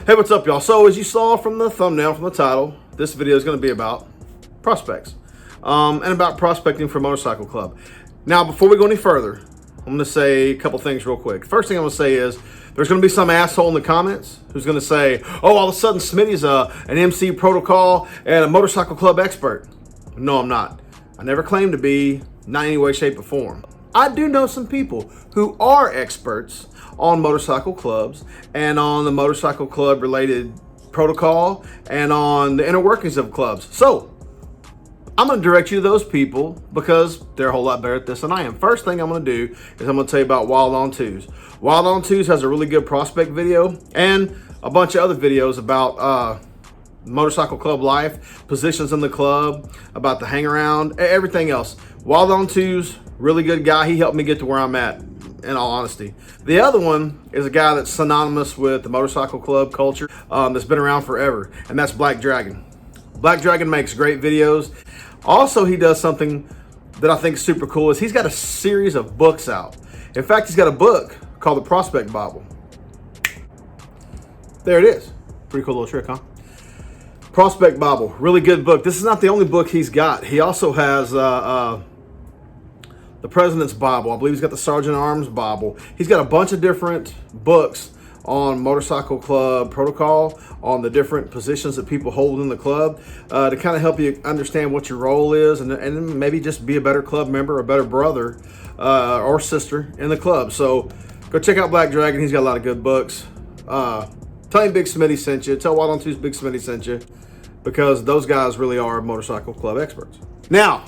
Hey, what's up, y'all? So as you saw from the thumbnail, from the title, this video is going to be about prospects and about prospecting for Motorcycle Club. Now, before we go any further, I'm going to say a couple things real quick. First thing I'm going to say is there's going to be some asshole in the comments who's going to say, oh, all of a sudden Smitty's an MC protocol and a Motorcycle Club expert. No, I'm not. I never claimed to be, not in any way, shape, or form. I do know some people who are experts on motorcycle clubs and on the motorcycle club related protocol and on the inner workings of clubs. So I'm going to direct you to those people because they're a whole lot better at this than I am. First thing I'm going to do is I'm going to tell you about Wild on Twos. Wild on Twos has a really good prospect video and a bunch of other videos about motorcycle club life, positions in the club, about the hang around, everything else. Wild on Twos, really good guy. He helped me get to where I'm at, in all honesty. The other one is a guy that's synonymous with the motorcycle club culture, that's been around forever, and that's Black Dragon. Black Dragon makes great videos. Also, he does something that I think is super cool, is he's got a series of books out. In fact, he's got a book called the Prospect Bible. There it is. Pretty cool little trick, huh? Prospect Bible, really good book. This is not the only book he's got. He also has the President's Bible. I believe he's got the Sergeant at Arms Bible. He's got a bunch of different books on motorcycle club protocol, on the different positions that people hold in the club, to kind of help you understand what your role is and maybe just be a better club member, a better brother or sister in the club. So go check out Black Dragon. He's got a lot of good books. Tell him Big Smitty sent you. Tell Wild on Twos Big Smitty sent you, because those guys really are motorcycle club experts. Now,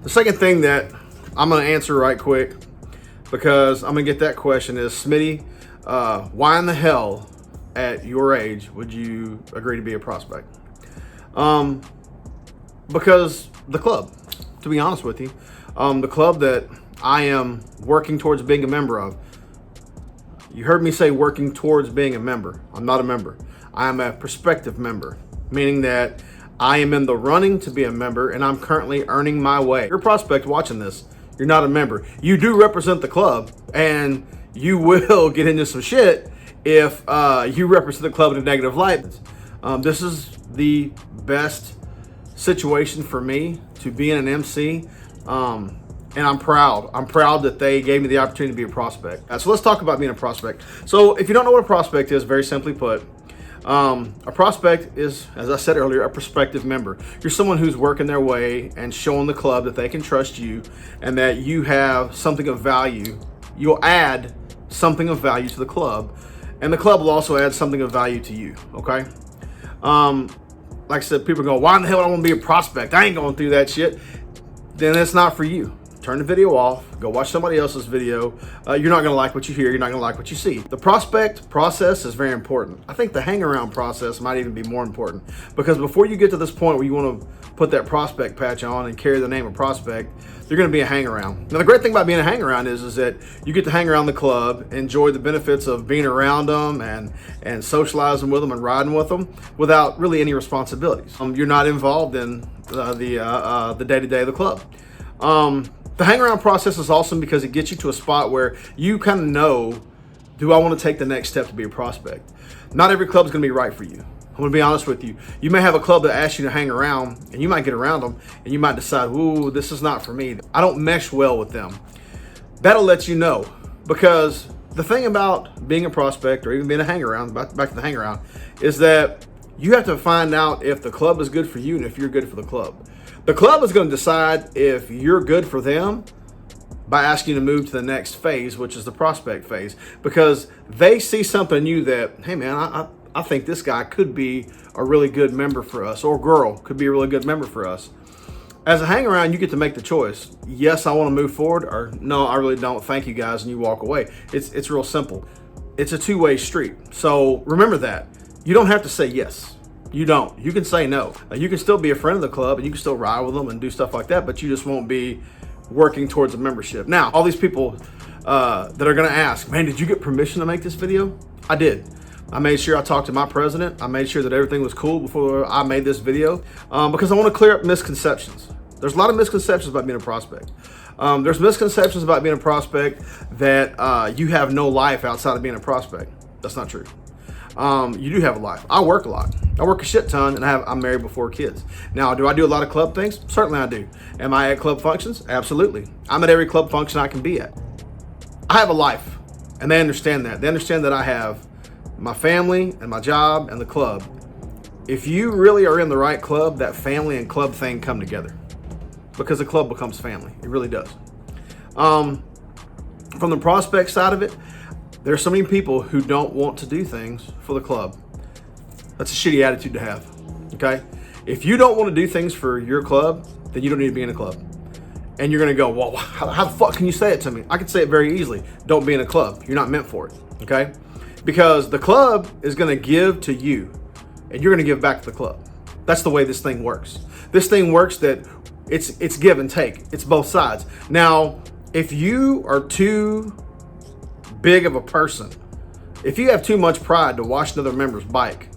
the second thing that I'm going to answer right quick, because I'm going to get that question, is Smitty, why in the hell at your age would you agree to be a prospect? Because the club, to be honest with you, the club that I am working towards being a member of, you heard me say working towards being a member. I'm not a member. I am a prospective member, meaning that I am in the running to be a member and I'm currently earning my way. You're a prospect watching this. You're not a member. You do represent the club, and you will get into some shit if you represent the club in a negative light. This is the best situation for me to be in an MC, and I'm proud. I'm proud that they gave me the opportunity to be a prospect. So let's talk about being a prospect. So if you don't know what a prospect is, very simply put, a prospect is, as I said earlier, a prospective member. You're someone who's working their way and showing the club that they can trust you and that you have something of value. You'll add something of value to the club, and the club will also add something of value to you, okay? Like I said, people go, why in the hell do I want to be a prospect? I ain't going through that shit. Then it's not for you. Turn the video off, go watch somebody else's video. You're not gonna like what you hear, you're not gonna like what you see. The prospect process is very important. I think the hang around process might even be more important, because before you get to this point where you wanna put that prospect patch on and carry the name of prospect, you're gonna be a hang around. Now the great thing about being a hang around is that you get to hang around the club, enjoy the benefits of being around them and socializing with them and riding with them without really any responsibilities. You're not involved in the day-to-day of the club. The hang around process is awesome because it gets you to a spot where you kind of know, do I want to take the next step to be a prospect? Not every club is going to be right for you. I'm going to be honest with you. You may have a club that asks you to hang around, and you might get around them, and you might decide, ooh, this is not for me. I don't mesh well with them. That'll let you know, because the thing about being a prospect or even being a hang around, back to the hang around, is that you have to find out if the club is good for you and if you're good for the club. The club is going to decide if you're good for them by asking you to move to the next phase, which is the prospect phase, because they see something in you that, hey man, I think this guy could be a really good member for us, or girl could be a really good member for us. As a hang around, you get to make the choice. Yes, I want to move forward, or no, I really don't, thank you guys, and you walk away. It's real simple. It's a two-way street. So remember that. You don't have to say yes. You don't. You can say no. You can still be a friend of the club and you can still ride with them and do stuff like that, but you just won't be working towards a membership. Now, all these people that are going to ask, man, did you get permission to make this video? I did. I made sure I talked to my president. I made sure that everything was cool before I made this video, because I want to clear up misconceptions. There's a lot of misconceptions about being a prospect. There's misconceptions about being a prospect that you have no life outside of being a prospect. That's not true. You do have a life. I work a lot. I work a shit ton, and I'm married with 4 kids. Now, do I do a lot of club things? Certainly I do. Am I at club functions? Absolutely. I'm at every club function I can be at. I have a life, and they understand that. They understand that I have my family and my job and the club. If you really are in the right club, that family and club thing come together, because the club becomes family. It really does. From the prospect side of it, there's so many people who don't want to do things for the club. That's a shitty attitude to have, okay? If you don't want to do things for your club, then you don't need to be in a club. And you're going to go, well, how the fuck can you say it to me? I can say it very easily. Don't be in a club. You're not meant for it, okay? Because the club is going to give to you, and you're going to give back to the club. That's the way this thing works. This thing works that it's give and take. It's both sides. Now, if you are too big of a person, if you have too much pride to wash another member's bike,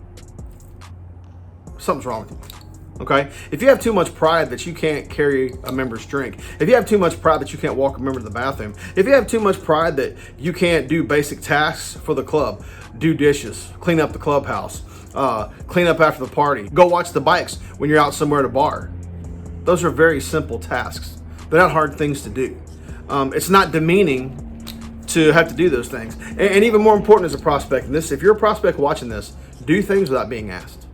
something's wrong with you, okay? If you have too much pride that you can't carry a member's drink, if you have too much pride that you can't walk a member to the bathroom, if you have too much pride that you can't do basic tasks for the club, do dishes, clean up the clubhouse, clean up after the party, go watch the bikes when you're out somewhere at a bar. Those are very simple tasks. They're not hard things to do. It's not demeaning to have to do those things. And even more important as a prospect, if you're a prospect watching this, do things without being asked.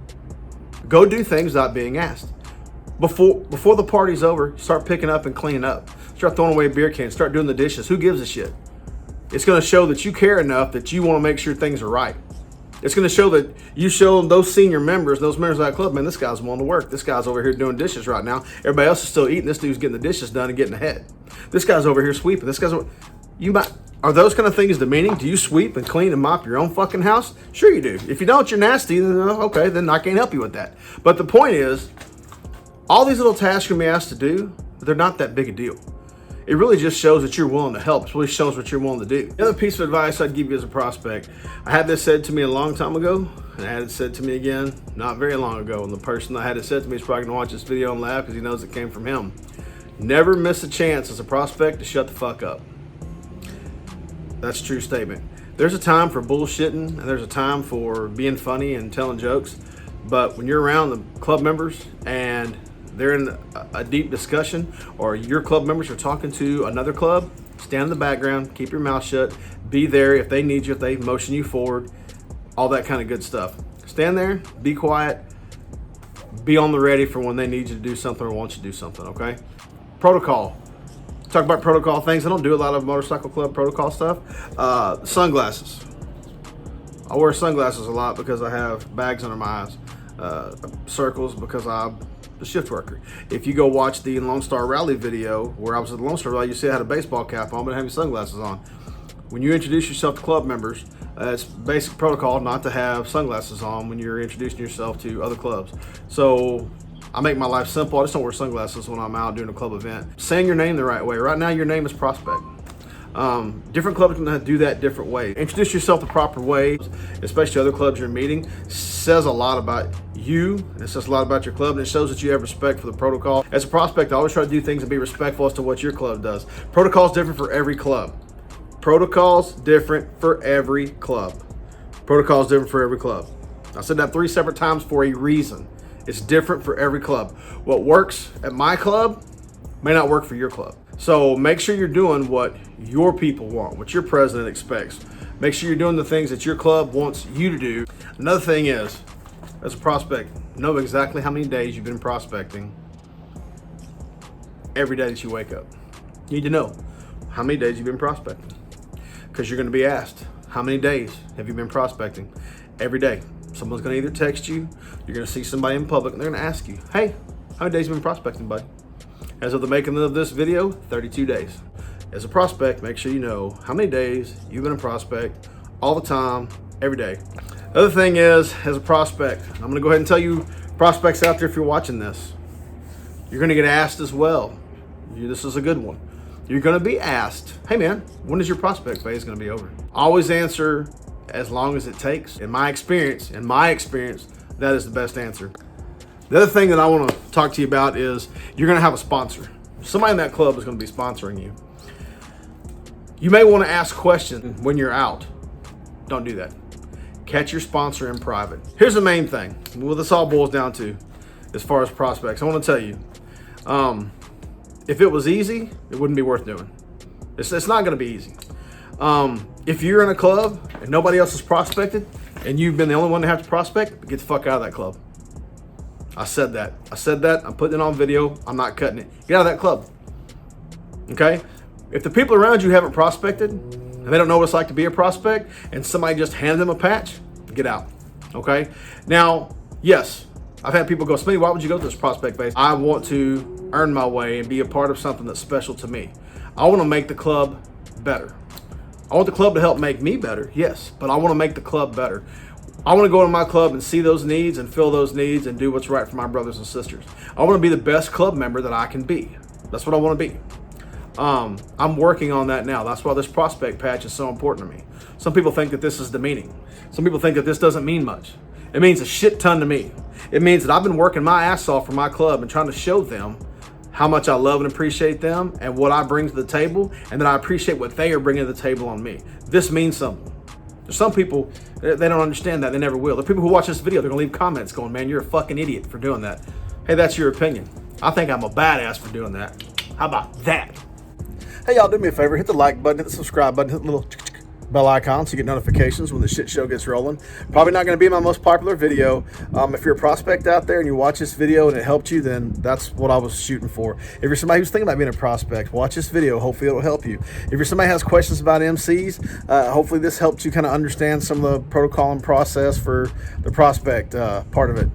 Go do things without being asked. Before the party's over, start picking up and cleaning up. Start throwing away beer cans. Start doing the dishes. Who gives a shit? It's going to show that you care enough that you want to make sure things are right. It's going to show that you show those senior members, those members of that club, man, this guy's willing to work. This guy's over here doing dishes right now. Everybody else is still eating. This dude's getting the dishes done and getting ahead. This guy's over here sweeping. Are those kind of things demeaning? Do you sweep and clean and mop your own fucking house? Sure you do. If you don't, you're nasty. Then okay, then I can't help you with that. But the point is, all these little tasks you're going to be asked to do, they're not that big a deal. It really just shows that you're willing to help. It really shows what you're willing to do. The other piece of advice I'd give you as a prospect, I had this said to me a long time ago, and I had it said to me again not very long ago. And the person that had it said to me is probably going to watch this video and laugh because he knows it came from him. Never miss a chance as a prospect to shut the fuck up. That's a true statement. There's a time for bullshitting, and there's a time for being funny and telling jokes. But when you're around the club members and they're in a deep discussion, or your club members are talking to another club, stand in the background, keep your mouth shut, be there if they need you, if they motion you forward, all that kind of good stuff. Stand there, be quiet, be on the ready for when they need you to do something or want you to do something, okay? Protocol. Talk about protocol things. I don't do a lot of motorcycle club protocol stuff. Sunglasses. I wear sunglasses a lot because I have bags under my eyes. Circles because I'm a shift worker. If you go watch the Lone Star Rally video where I was at the Lone Star Rally, you see I had a baseball cap on, but I have sunglasses on. When you introduce yourself to club members, it's basic protocol not to have sunglasses on when you're introducing yourself to other clubs. So I make my life simple. I just don't wear sunglasses when I'm out doing a club event. Saying your name the right way. Right now, your name is Prospect. Different clubs can do that different way. Introduce yourself the proper way, especially to other clubs you're meeting. Says a lot about you. It says a lot about your club, and it shows that you have respect for the protocol. As a prospect, I always try to do things and be respectful as to what your club does. Protocol's different for every club. Protocol's different for every club. Protocol's different for every club. I said that 3 separate times for a reason. It's different for every club. What works at my club may not work for your club. So make sure you're doing what your people want, what your president expects. Make sure you're doing the things that your club wants you to do. Another thing is, as a prospect, know exactly how many days you've been prospecting every day that you wake up. You need to know how many days you've been prospecting, because you're going to be asked, how many days have you been prospecting? Every day. Someone's going to either text you, you're going to see somebody in public, and they're going to ask you, hey, how many days have you been prospecting, buddy? As of the making of this video, 32 days. As a prospect, make sure you know how many days you've been a prospect, all the time, every day. The other thing is, as a prospect, I'm going to go ahead and tell you, prospects out there, if you're watching this, you're going to get asked as well. This is a good one. You're going to be asked, hey man, when is your prospect phase going to be over? Always answer as long as it takes. In my experience, that is the best answer. The other thing that I want to talk to you about is you're going to have a sponsor. Somebody in that club is going to be sponsoring you. You may want to ask questions when you're out. Don't do that. Catch your sponsor in private. Here's the main thing. What this all boils down to as far as prospects. I want to tell you, if it was easy, it wouldn't be worth doing. It's not going to be easy. If you're in a club and nobody else has prospected and you've been the only one to have to prospect, get the fuck out of that club. I said that. I'm putting it on video. I'm not cutting it. Get out of that club. Okay? If the people around you haven't prospected and they don't know what it's like to be a prospect and somebody just hands them a patch, get out. Okay? Now, yes, I've had people go, Smitty, why would you go to this prospect base? I want to earn my way and be a part of something that's special to me. I want to make the club better. I want the club to help make me better, yes, but I want to make the club better. I want to go to my club and see those needs and fill those needs and do what's right for my brothers and sisters. I want to be the best club member that I can be. That's what I want to be. I'm working on that now. That's why this prospect patch is so important to me. Some people think that this is demeaning. Some people think that this doesn't mean much. It means a shit ton to me. It means that I've been working my ass off for my club and trying to show them how much I love and appreciate them and what I bring to the table, and that I appreciate what they are bringing to the table on me. This means something. There's some people, they don't understand that. They never will. The people who watch this video, they're going to leave comments going, man, you're a fucking idiot for doing that. Hey, that's your opinion. I think I'm a badass for doing that. How about that? Hey, y'all, do me a favor. Hit the like button, hit the subscribe button, hit the little bell icon so you get notifications when the shit show gets rolling. Probably not going to be my most popular video. If you're a prospect out there and you watch this video and it helped you, then that's what I was shooting for. If you're somebody who's thinking about being a prospect, watch this video. Hopefully it'll help you. If you're somebody who has questions about MCs, hopefully this helps you kind of understand some of the protocol and process for the prospect part of it.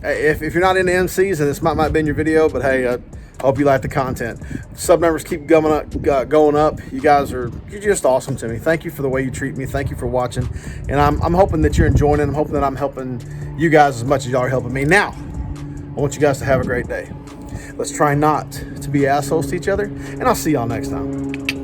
If you're not into MCs, then this might have been your video, but hey, I hope you like the content. Sub numbers keep going up. You're just awesome to me. Thank you for the way you treat me. Thank you for watching. And I'm hoping that you're enjoying it. I'm hoping that I'm helping you guys as much as y'all are helping me. Now, I want you guys to have a great day. Let's try not to be assholes to each other, and I'll see y'all next time.